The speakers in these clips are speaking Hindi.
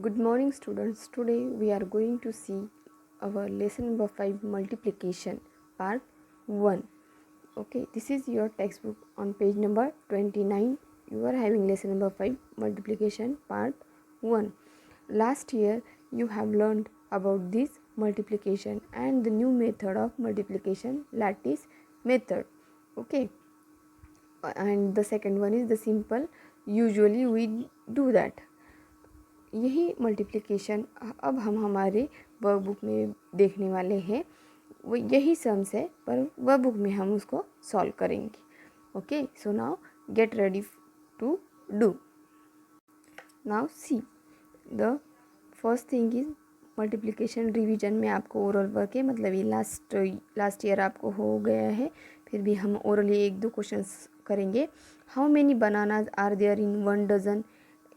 Good morning students. Today we are going to see our lesson number 5 multiplication part 1. Okay, this is your textbook on page number 29. You are having lesson number 5 multiplication part 1. Last year you have learned about this multiplication and the new method of multiplication, lattice method. Okay, and the second one is the simple. Usually we do that. यही मल्टीप्लिकेशन अब हम हमारे वर्कबुक में देखने वाले हैं. वो यही सम्स है पर वर्कबुक में हम उसको सॉल्व करेंगे. Okay, so now get ready to do. Now see the first thing is multiplication revision में आपको ओरल वर्क है, मतलब ये लास्ट ईयर आपको हो गया है, फिर भी हम ओरली 1-2 क्वेश्चंस करेंगे. How many bananas are there in 1 dozen.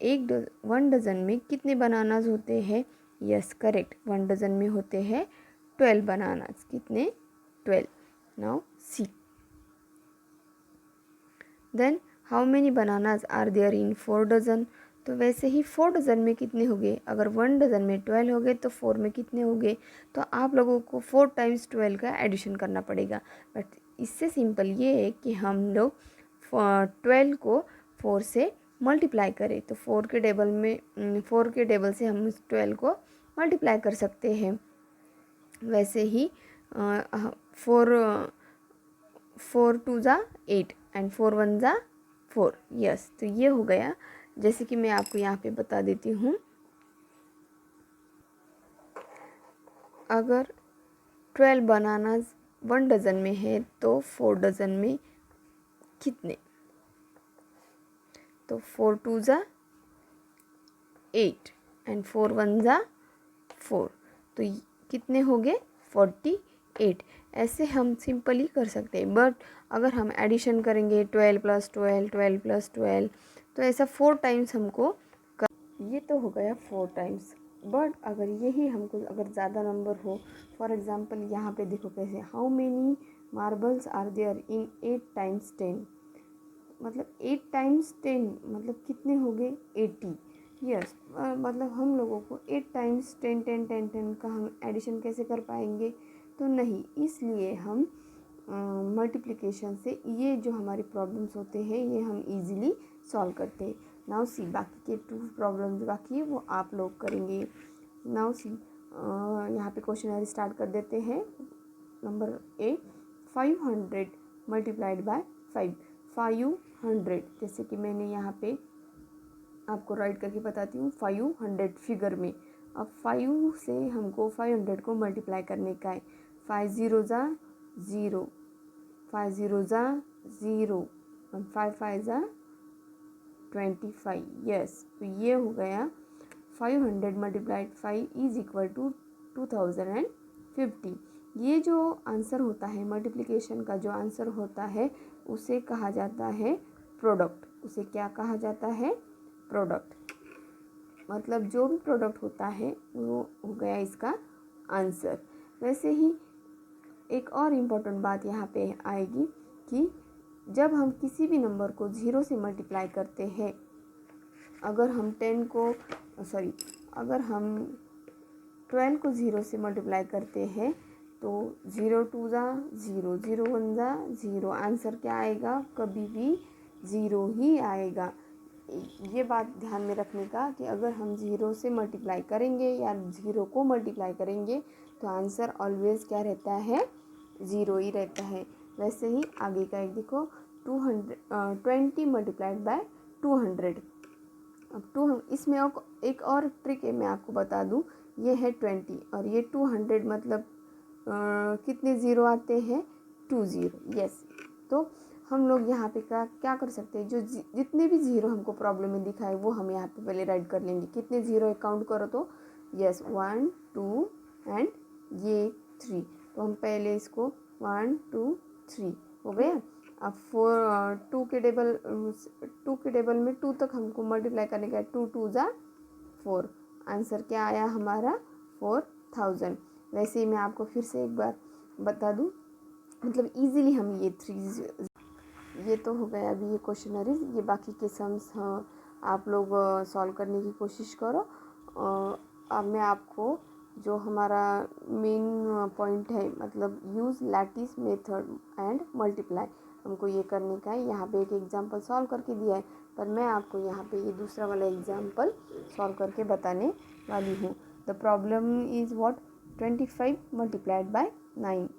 1 dozen में कितने बनानाज होते हैं? Yes, correct. 1 डज़न में होते हैं 12 बनानाज. कितने? 12. Now see. Then how many bananas are there in 4 dozen. तो वैसे ही 4 डज़न में कितने हो गए? अगर 1 डज़न में 12 हो गए तो 4 में कितने हो गए? तो आप लोगों को 4 टाइम्स 12 का एडिशन करना पड़ेगा. बट इससे सिंपल ये है कि हम लोग 12 को 4 से मल्टीप्लाई करें. तो 4 के टेबल से हम 12 को मल्टीप्लाई कर सकते हैं. वैसे ही 4 2 ज़ा 8 एंड 4 1 ज़ा 4. यस, तो ये हो गया. जैसे कि मैं आपको यहाँ पे बता देती हूँ, अगर 12 बनानाज 1 डज़न में है तो 4 डज़न में कितने? तो 4 2 ज़ा 8 एंड 4 1 ज़ा 4. तो कितने हो गए? 48. ऐसे हम सिंपली कर सकते हैं. बट अगर हम एडिशन करेंगे 12 + 12 12 + 12 तो ऐसा 4 टाइम्स हमको ये तो हो गया 4 टाइम्स. बट अगर यही हमको अगर ज़्यादा नंबर हो, फॉर एग्ज़ाम्पल यहाँ पे देखो कैसे, how many marbles are there in 8 times 10. मतलब 8 टाइम्स 10 मतलब कितने हो गए? 80. यस, मतलब हम लोगों को 8 टाइम्स 10 10 10 10 का हम एडिशन कैसे कर पाएंगे? तो नहीं, इसलिए हम मल्टीप्लिकेशन से ये जो हमारी प्रॉब्लम्स होते हैं ये हम इजीली सॉल्व करते हैं. नाउ सी, बाकी के 2 प्रॉब्लम्स बाकी वो आप लोग करेंगे. नाउ सी, यहाँ पे क्वेश्चन स्टार्ट कर देते हैं. Number 8, 500 multiplied by 5. 500, जैसे कि मैंने यहाँ पे आपको राइट करके बताती हूँ. 500 फिगर में अब 5 से हमको 500 को मल्टीप्लाई करने का है. 5 0 ज़ा 0, 5 0 ज़ा 0 और 5 5 ज़ा 25. यस, तो ये हो गया 500 मल्टीप्लाइड 5 इज इक्वल टू 2050. ये जो आंसर होता है मल्टीप्लिकेशन का, जो आंसर होता है उसे कहा जाता है प्रोडक्ट. उसे क्या कहा जाता है? प्रोडक्ट. मतलब जो भी प्रोडक्ट होता है वो हो गया इसका आंसर. वैसे ही एक और इम्पोर्टेंट बात यहाँ पे आएगी कि जब हम किसी भी नंबर को 0 से मल्टीप्लाई करते हैं, अगर हम 12 को 0 से मल्टीप्लाई करते हैं तो 0 2 ज़ा 0, 0 1 ज़ा 0. आंसर क्या आएगा? कभी भी 0 ही आएगा. ये बात ध्यान में रखने का कि अगर हम 0 से मल्टीप्लाई करेंगे या 0 को मल्टीप्लाई करेंगे तो आंसर ऑलवेज क्या रहता है? 0 ही रहता है. वैसे ही आगे का एक देखो, 20 मल्टीप्लाइड बाय 200. अब इसमें एक और ट्रिक है, मैं आपको बता दूं. ये है 20 और ये 200, मतलब कितने ज़ीरो आते हैं? 2 0. यस, तो हम लोग यहाँ पे क्या कर सकते हैं, जो जितने भी ज़ीरो हमको प्रॉब्लम में दिखाए वो हम यहाँ पे पहले राइट कर लेंगे. कितने ज़ीरो काउंट करो तो यस 1 2 एंड ये 3. तो हम पहले इसको 1 2 3 हो गया. अब 2 के टेबल में 2 तक हमको मल्टीप्लाई करने का है. 2 2 ज़ा 4. आंसर क्या आया हमारा? 4000. वैसे ही मैं आपको फिर से एक बार बता दूं, मतलब इजीली हम ये तो हो गया अभी ये क्वेश्चनरीज. ये बाकी के सम्स आप लोग सॉल्व करने की कोशिश करो. अब मैं आपको जो हमारा मेन पॉइंट है, मतलब use lattice method and multiply, हमको ये करने का है। यहाँ पे एक एग्जांपल सॉल्व करके दिया है, पर मैं आपको यहाँ पे ये दूसरा वाला एग्जांपल सॉल्व करके बताने वाली हूँ। The problem is what, 25 multiplied by 9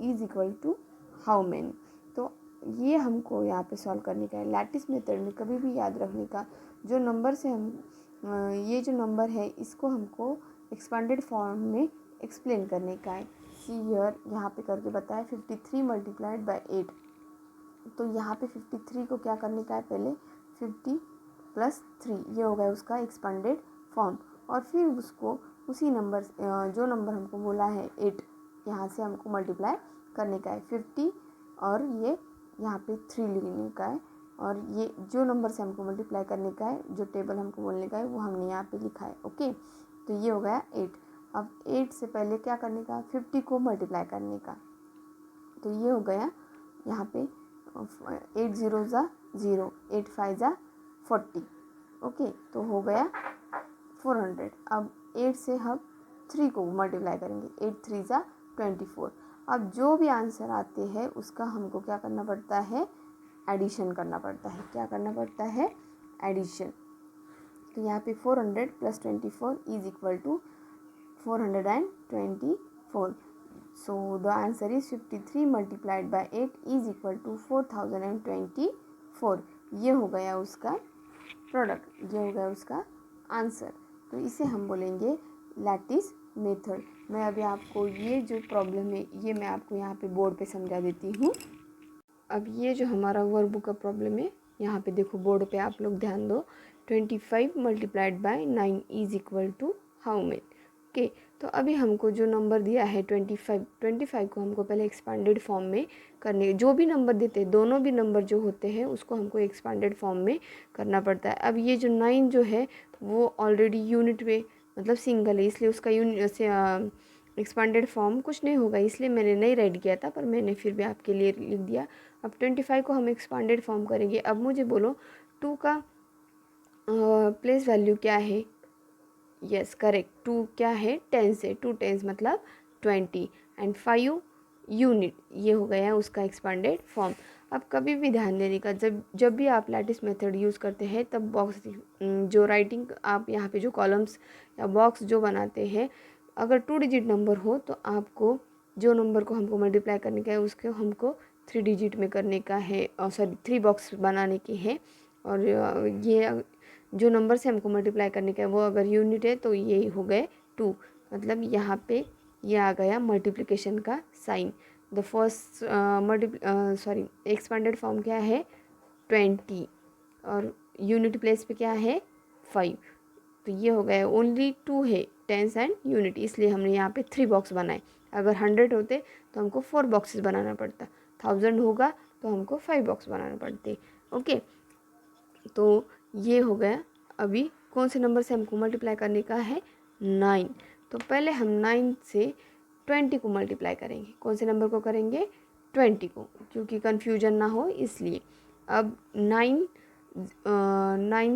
is equal to how many. तो ये हमको यहाँ पे सॉल्व करने का है। लैटिस मेथड में कभी भी याद रखने का, जो नंबर से हम ये जो नंबर है इसको हमको एक्सपांडेड फॉर्म में एक्सप्लेन करने का है। सी हियर यहाँ पे करके बताया 53 मल्टीप्लाइड बाय 8। तो यहाँ पे 53 को क्या करने का है, पहले 50 प्लस 3 ये हो गया उसका एक्सपांडेड फॉर्म, और फिर उसको उसी नंबर जो नंबर हमको बोला है 8, यहाँ से हमको मल्टीप्लाई करने का है 50, और ये यहाँ पे 3 लिखने का है, और ये जो नंबर से हमको मल्टीप्लाई करने का है, जो टेबल हमको बोलने का है, वो हमने यहाँ पे लिखा है। ओके, तो ये हो गया 8। अब 8 से पहले क्या करने का, 50 को मल्टीप्लाई करने का। तो ये हो गया यहाँ पे 8 0 ज़ा 0, 8 5 ज़ा 40। ओके, तो हो गया 400। अब 8 से हम 3 को मल्टीप्लाई करेंगे, 8 3 ज़ा 24। अब जो भी आंसर आते हैं उसका हमको क्या करना पड़ता है, एडिशन करना पड़ता है। क्या करना पड़ता है, एडिशन। तो यहाँ पे 400 plus 24 is equal to 424। So the answer is 53 multiplied by 8 is equal to 4024। ये हो गया उसका प्रोडक्ट, ये हो गया उसका आंसर। तो इसे हम बोलेंगे लैटिस मेथड। मैं अभी आपको ये जो प्रॉब्लम है ये मैं आपको यहाँ पे बोर्ड पे समझा देती हूँ। अब ये जो हमारा वर्ब का प्रॉब्लम है, यहाँ पे देखो बोर्ड पे आप लोग ध्यान दो। 25 multiplied by 9 is equal to how many. Okay, तो अभी हमको जो नंबर दिया है 25 को हमको पहले एक्सपांडेड फॉर्म में करने, जो भी नंबर देते हैं, दोनों भी नंबर जो होते हैं उसको हमको एक्सपांडेड फॉर्म में करना पड़ता है। अब ये जो 9 जो है वो ऑलरेडी यूनिट में मतलब सिंगल है, इसलिए उसका यूनिट से एक्सपांडेड फॉर्म कुछ नहीं होगा, इसलिए मैंने नहीं राइट किया था, पर मैंने फिर भी आपके लिए लिख दिया। अब 25 को हम एक्सपांडेड फॉर्म करेंगे। अब मुझे बोलो 2 का प्लेस वैल्यू क्या है। यस करेक्ट, 2 क्या है, 10 है, 2 10 मतलब 20, एंड 5 यूनिट, ये हो गया उसका एक्सपांडेड फॉर्म। अब कभी भी ध्यान देने का, जब भी आप लैटिस मेथड यूज़ करते हैं तब बॉक्स जो राइटिंग आप यहाँ पे जो कॉलम्स या बॉक्स जो बनाते हैं, अगर 2 डिजिट नंबर हो तो आपको जो नंबर को हमको मल्टीप्लाई करने का है उसको हमको 3 डिजिट में करने का है, सॉरी 3 बॉक्स बनाने के हैं। और ये जो नंबर से हमको मल्टीप्लाई करने का है वो अगर यूनिट है तो ये हो गए 2, मतलब यहाँ पे ये आ गया मल्टीप्लिकेशन का sign. The first sorry expanded form क्या है 20, और यूनिट प्लेस पे क्या है 5। तो ये हो गया, ओनली 2 है, टेंस एंड यूनिट, इसलिए हमने यहाँ पे 3 बॉक्स बनाए। अगर 100 होते तो हमको 4 बॉक्सेस बनाना पड़ता, 1000 होगा तो हमको 5 बॉक्स बनाना पड़ते। ओके, तो ये हो गया। अभी कौन से नंबर से हमको मल्टीप्लाई करने का है, 9। तो पहले हम 9 से 20 को मल्टीप्लाई करेंगे। कौन से नंबर को करेंगे, 20 को, क्योंकि कन्फ्यूजन ना हो इसलिए। अब 9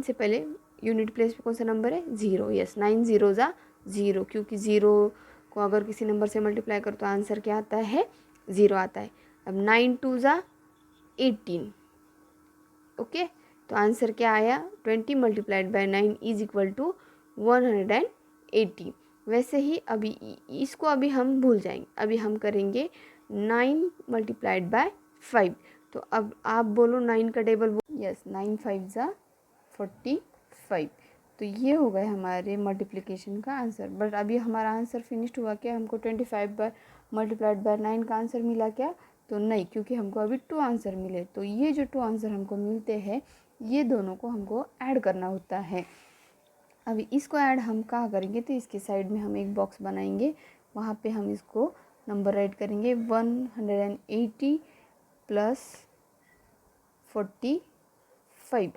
से पहले यूनिट प्लेस पे कौन सा नंबर है, 0। यस, 9 0 ज़ा 0, क्योंकि 0 को अगर किसी नंबर से मल्टीप्लाई करो तो आंसर क्या आता है, 0 आता है। अब 9 2 ज़ा 18। ओके, तो आंसर क्या आया, 20 multiplied by 9 is equal to 180। वैसे ही अभी इसको अभी हम भूल जाएंगे, अभी हम करेंगे 9 मल्टीप्लाइड बाय 5। तो अब आप बोलो 9 का टेबल, यस 9 5 ज़ा 45। तो ये हो गए हमारे मल्टीप्लिकेशन का आंसर। बट अभी हमारा आंसर फिनिश्ड हुआ क्या, हमको 25 बाय मल्टीप्लाइड बाय 9 का आंसर मिला क्या, तो नहीं, क्योंकि हमको अभी 2 आंसर मिले। तो ये जो 2 आंसर हमको मिलते हैं ये दोनों को हमको ऐड करना होता है। अभी इसको ऐड हम कहाँ करेंगे, तो इसके साइड में हम एक बॉक्स बनाएंगे, वहाँ पे हम इसको नंबर राइट करेंगे 180 प्लस 45।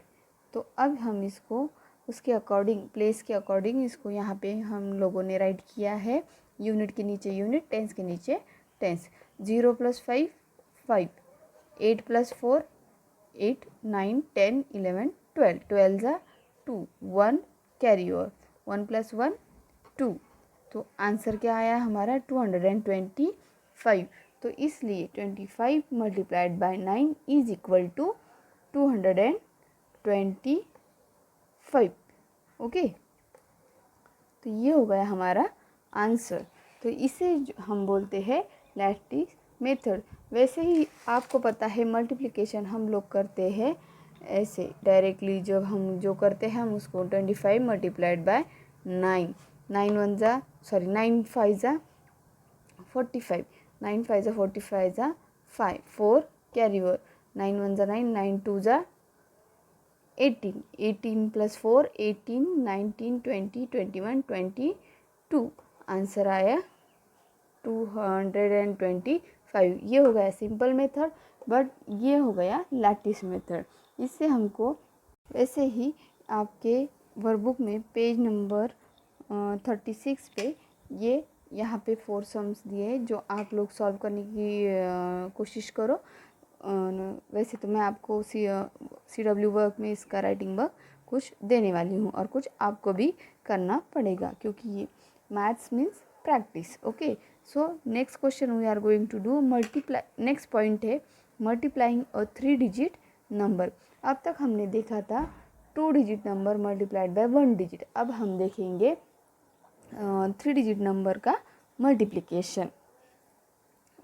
तो अब हम इसको उसके अकॉर्डिंग, प्लेस के अकॉर्डिंग इसको यहाँ पे हम लोगों ने राइट किया है। यूनिट के नीचे यूनिट, टेंस के नीचे टेंस। 0 + 5 5, 8 + 4 8, 9 10 11 12, 12 ज़ा 2, 1 कैरी ओवर, 1 + 1 2। तो आंसर क्या आया हमारा 225। तो इसलिए 25 multiplied by 9 is equal to 225। Okay, तो ये हो गया हमारा आंसर। तो इसे हम बोलते हैं लैटिस मेथड। वैसे ही आपको पता है मल्टीप्लिकेशन हम लोग करते हैं ऐसे डायरेक्टली, जब हम जो करते हैं हम उसको 25 मल्टीप्लाइड बाय 9, 9 5 ज़ा 45, 9 5 ज़ा 45 ज़ा 5, 4 कैरी ओवर, 9 1 ज़ा 9, 9 2 ज़ा 18, 18 प्लस 4 18, 19 20 21 22। आंसर आया 225। ये हो गया सिंपल मेथड, बट ये हो गया लैटिस मेथड। इससे हमको वैसे ही आपके वर्कबुक में पेज नंबर 36 पे ये यहाँ पे 4 सम्स दिए जो आप लोग सॉल्व करने की कोशिश करो। वैसे तो मैं आपको CW वर्क में इसका राइटिंग वर्क कुछ देने वाली हूँ और कुछ आपको भी करना पड़ेगा, क्योंकि ये maths means practice. Okay, so next question we are going to do multiply. Next point है मल्टीप्लाइंग अ 3 डिजिट नंबर। अब तक हमने देखा था 2 digit number multiplied by 1 digit. अब हम देखेंगे 3 डिजिट नंबर का मल्टीप्लिकेशन,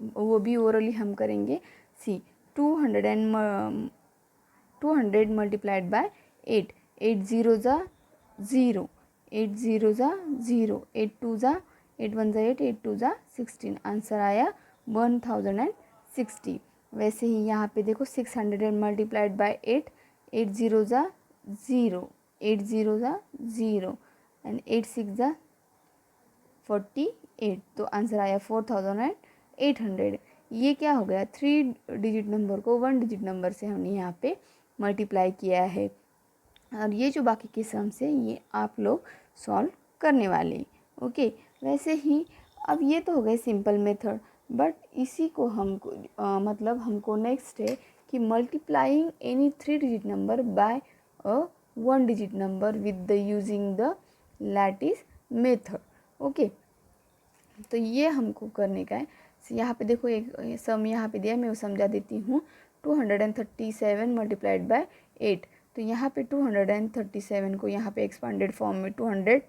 वो भी ओरली हम करेंगे। सी 200 मल्टीप्लाइड बाय 8, 8 0 ज़ा 0, 8 0 ज़ा 0, 8 2 ज़ा 8 1 ज़ा 8, 8 2 ज़ा 16। आंसर आया 1060। वैसे ही यहाँ पे देखो 600 मल्टीप्लाइड बाय 8, 8 0 ज़ा 0, 8 0 ज़ा 0 एंड 8 6 ज़ा 48। तो आंसर आया 4800। ये क्या हो गया, 3 डिजिट नंबर को 1 डिजिट नंबर से हमने यहाँ पे मल्टीप्लाई किया है। और ये जो बाकी के सम्स है ये आप लोग सॉल्व करने वाले। ओके, वैसे ही अब ये तो हो गए सिंपल मेथड, बट इसी को हमको मतलब हमको नेक्स्ट है कि multiplying any 3 digit number by a 1 digit number with the using the lattice method. Okay, तो ये हमको करने का है। यहाँ पे देखो एक सम यहाँ पे दिया, मैं वो समझा देती हूँ। 237 मल्टीप्लाइड बाय 8। तो यहाँ पे 237 को यहाँ पे एक्सपांडेड फॉर्म में 200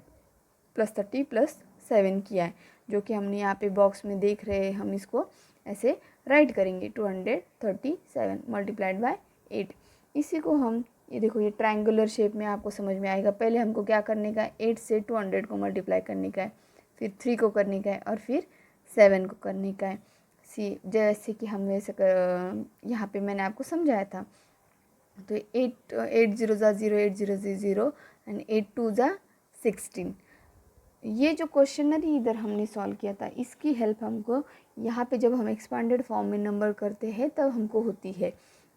+ 30 + 7 किया है, जो कि हमने यहाँ पे बॉक्स में देख रहे हैं। हम इसको ऐसे राइट करेंगे 237 मल्टीप्लाइड बाय 8। इसी को हम ये देखो ये ट्रायंगुलर शेप में आपको समझ में आएगा। पहले हमको क्या करने का है, 8 से 200 को मल्टीप्लाई करने का है, फिर 3 को करने का है और फिर 7 को करने का है। जैसे कि हम वैसे यहाँ पे मैंने आपको समझाया था। तो 8 0 ज़ा 0, 8 0 ज़ा 0 एंड 8 2 ज़ा 16। ये जो क्वेश्चनरी इधर हमने सॉल्व किया था, इसकी हेल्प हमको यहाँ पे जब हम एक्सपांडेड फॉर्म में नंबर करते हैं तब हमको होती है।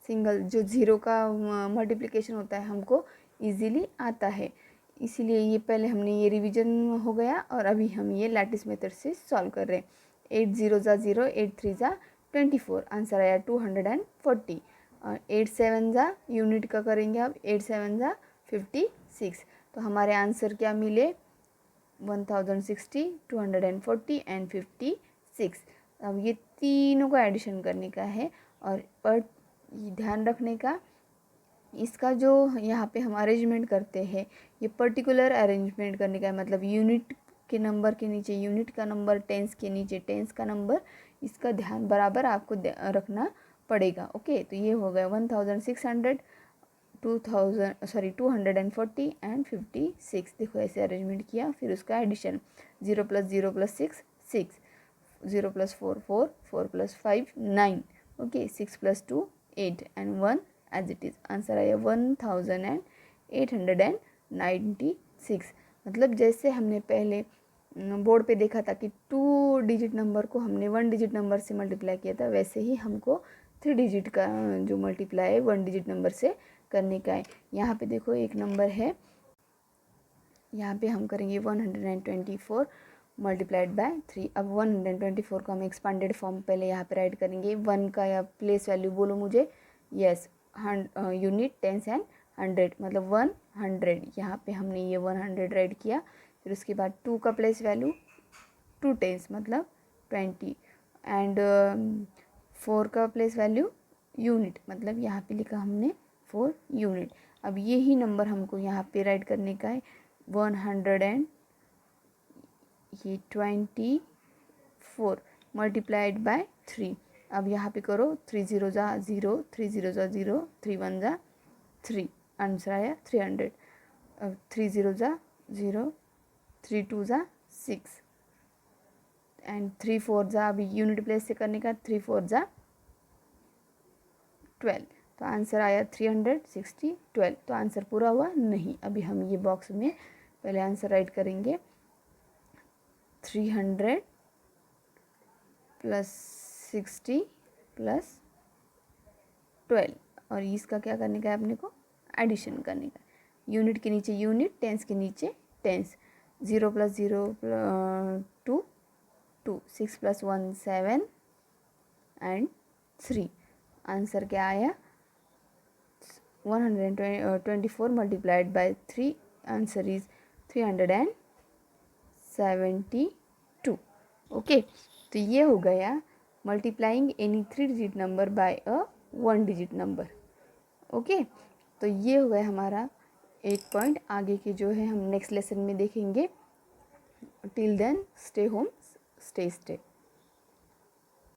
सिंगल जो 0 का मल्टीप्लिकेशन होता है हमको इजीली आता है। इसीलिए ये पहले हमने ये रिवीजन हो गया और अभी हम ये लैटिस मेथड से सॉल्व कर रहे हैं। 8 0 ज़ा 0, 8 3 ज़ा 24। आंसर आया 240। 8 7 ज़ा यूनिट का करेंगे अब, 8 7 ज़ा 56। तो हमारे आंसर क्या मिले, 1060, 240 एंड 56। अब ये तीनों का एडिशन करने का है और पर ध्यान रखने का, इसका जो यहाँ पे हम अरेंजमेंट करते हैं ये पर्टिकुलर अरेंजमेंट करने का है। मतलब यूनिट के नंबर के नीचे यूनिट का नंबर, टेंस के नीचे टेंस का नंबर, इसका ध्यान बराबर आपको रखना पड़ेगा। ओके, तो ये हो गया 1600, 240 एंड 56। देखो ऐसे अरेंजमेंट किया, फिर उसका addition 0 + 0 + 6 6, 0 + 4 4, 4 + 5 9। Okay, 6 + 2 8 and 1 as it is. Answer आया 1896। मतलब जैसे हमने पहले बोर्ड पे देखा था कि 2 डिजिट नंबर को हमने 1 डिजिट नंबर से मल्टीप्लाई किया था, वैसे ही हमको 3 डिजिट का जो मल्टीप्लाई है 1 डिजिट नंबर से करने का है। यहाँ पे देखो एक नंबर है, यहाँ पे हम करेंगे 124 मल्टीप्लाइड बाय 3। अब 124 को हम एक्सपांडेड फॉर्म पहले यहाँ पे राइट करेंगे। 1 का या प्लेस वैल्यू बोलो मुझे। यस, यूनिट, टेंस एंड 100, मतलब 100। यहाँ पे हमने ये 100 राइट किया, फिर उसके बाद 2 का प्लेस वैल्यू 2 टेंस मतलब 20 एंड 4 का प्लेस वैल्यू यूनिट मतलब यहाँ पे लिखा हमने 4 यूनिट। अब यही नंबर हमको यहाँ पे राइट करने का है 124 मल्टीप्लाइड बाय 3। अब यहाँ पे करो 3 0 जा 0, 3 0 जा 0, 3 1 जा 3, आंसर आया 300। अब 3 0 जा 0, 3 2 जा 6 एंड 3 4 जा, अभी यूनिट प्लेस से करने का 3 4 जा 12, तो आंसर आया 360 12। तो आंसर पूरा हुआ नहीं। अभी हम ये बॉक्स में पहले आंसर राइट करेंगे 300 प्लस 60 प्लस 12 और इसका क्या करने का है अपने को एडिशन करने का। यूनिट के नीचे यूनिट, टेंस के नीचे tens. 0 plus 0 2 2, 6 plus 1 7 and 3। Answer क्या आया 124 multiplied by 3, answer is 372। Okay, तो ये हो गया multiplying any 3 digit number by a 1 digit number. Okay, तो ये हो गया हमारा 8 पॉइंट। आगे के जो है हम नेक्स्ट लेसन में देखेंगे। Till then stay home, stay